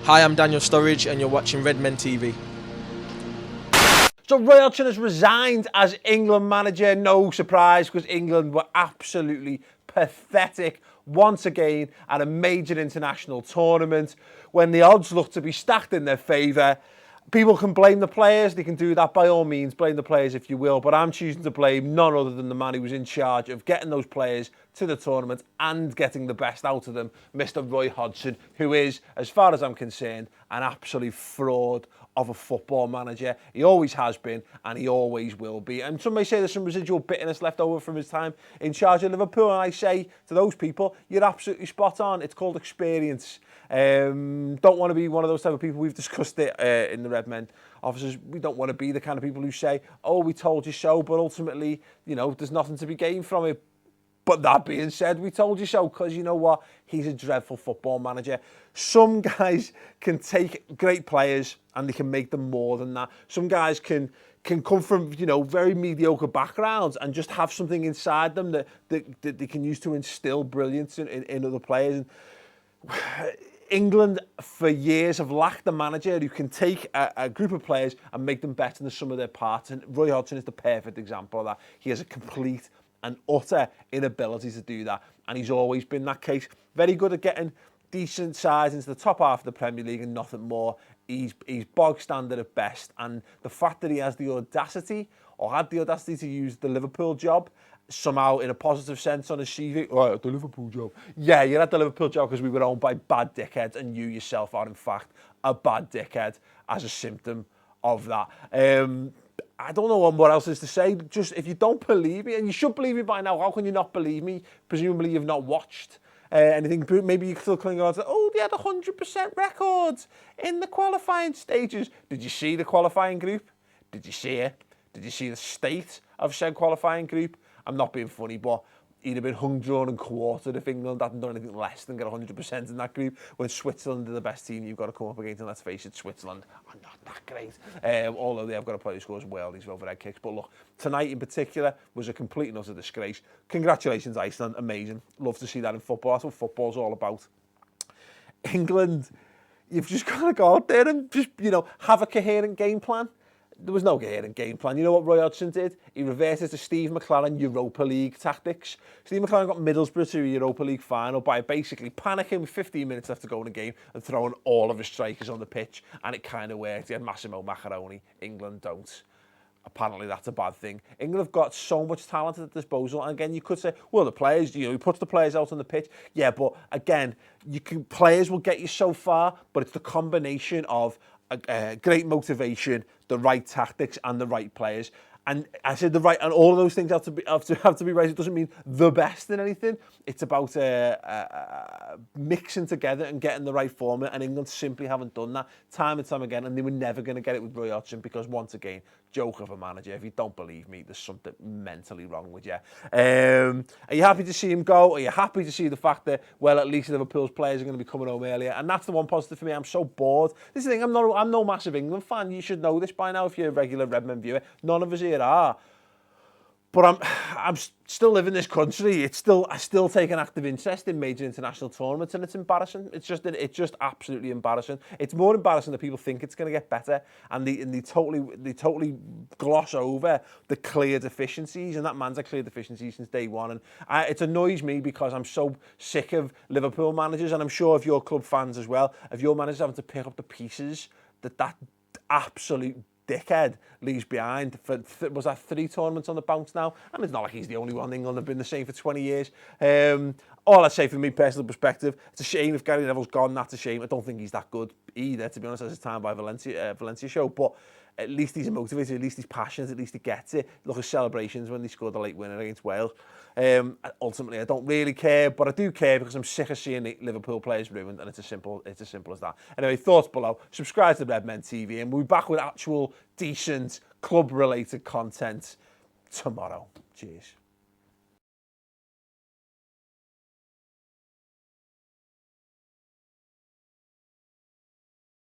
Hi, I'm Daniel Sturridge and you're watching Redmen TV. So Roy Hodgson has resigned as England manager. No surprise, because England were absolutely pathetic once again at a major international tournament when the odds look to be stacked in their favour. People can blame the players. They can do that by all means. Blame the players if you will. But I'm choosing to blame none other than the man who was in charge of getting those players to the tournament and getting the best out of them, Mr. Roy Hodgson, who is, as far as I'm concerned, an absolute fraud of a football manager. He always has been and he always will be. And some may say there's some residual bitterness left over from his time in charge of Liverpool. And I say to those people, you're absolutely spot on. It's called experience. Don't want to be one of those type of people. We've discussed it in the Redmen offices. We don't want to be the kind of people who say, oh, we told you so, but ultimately, you know, there's nothing to be gained from it. But that being said, we told you so, because you know what? He's a dreadful football manager. Some guys can take great players and they can make them more than that. Some guys can come from, you know, very mediocre backgrounds and just have something inside them that they can use to instill brilliance in other players. And England for years have lacked a manager who can take a group of players and make them better than the sum of their parts. And Roy Hodgson is the perfect example of that. He has a complete and utter inability to do that. And he's always been that case. Very good at getting decent sides into the top half of the Premier League and nothing more. He's bog standard at best. And the fact that he has the audacity, or had the audacity to use the Liverpool job, somehow in a positive sense on his CV. Oh, the Liverpool job. Yeah, you're at the Liverpool job because we were owned by bad dickheads, and you yourself are in fact a bad dickhead as a symptom of that. I don't know what else is to say. Just, if you don't believe me, and you should believe me by now, how can you not believe me? Presumably you've not watched anything. Maybe you're still clinging on to, oh, they had 100% records in the qualifying stages. Did you see the qualifying group? Did you see it? Did you see the state of said qualifying group? I'm not being funny, but he'd have been hung, drawn and quartered if England hadn't done anything less than get 100% in that group. When Switzerland are the best team you've got to come up against, and let's face it, Switzerland are not that great. Although they have got a player who scores worldies with overhead kicks. But look, tonight in particular was a complete and utter disgrace. Congratulations, Iceland. Amazing. Love to see that in football. That's what football's all about. England, you've just got to go out there and just, you know, have a coherent game plan. There was no coherent game plan. You know what Roy Hodgson did? He reverted to Steve McClaren Europa League tactics. Steve McClaren got Middlesbrough to a Europa League final by basically panicking with 15 minutes left to go in the game and throwing all of his strikers on the pitch, and it kind of worked. He had Massimo Macaroni. England don't. Apparently that's a bad thing. England have got so much talent at their disposal, and again, you could say, well, the players, you know, he puts the players out on the pitch. Yeah, but again, players will get you so far, but it's the combination of great motivation, the right tactics, and the right players. And I said the right, and all of those things have to be right. It doesn't mean the best in anything. It's about mixing together and getting the right formula. And England simply haven't done that time and time again. And they were never going to get it with Roy Hodgson because, once again, joke of a manager. If you don't believe me, there's something mentally wrong with you. Are you happy to see him go? Are you happy to see the fact that, well, at least Liverpool's players are going to be coming home earlier? And that's the one positive for me. I'm so bored. This is the thing. I'm no massive England fan. You should know this by now if you're a regular Redmen viewer. None of us here are. But I'm still living in this country. I still take an active interest in major international tournaments, and it's embarrassing. It's just absolutely embarrassing. It's more embarrassing that people think it's going to get better, and they totally gloss over the clear deficiencies, and that man's had clear deficiencies since day one. And it annoys me because I'm so sick of Liverpool managers, and I'm sure of your club fans as well, of your managers having to pick up the pieces that absolute dickhead leaves behind. Was that 3 tournaments on the bounce now? And it's not like he's the only one. England have been the same for 20 years. All I'd say from me personal perspective, it's a shame if Gary Neville's gone. That's a shame. I don't think he's that good either, to be honest, as his time by Valencia show. But at least he's motivated, at least he's passionate, at least he gets it. Look at celebrations when they scored the late winner against Wales. Ultimately, I don't really care, but I do care because I'm sick of seeing the Liverpool players ruined, and it's as simple as that. Anyway, thoughts below. Subscribe to Redmen TV, and we'll be back with actual, decent, club-related content tomorrow. Cheers.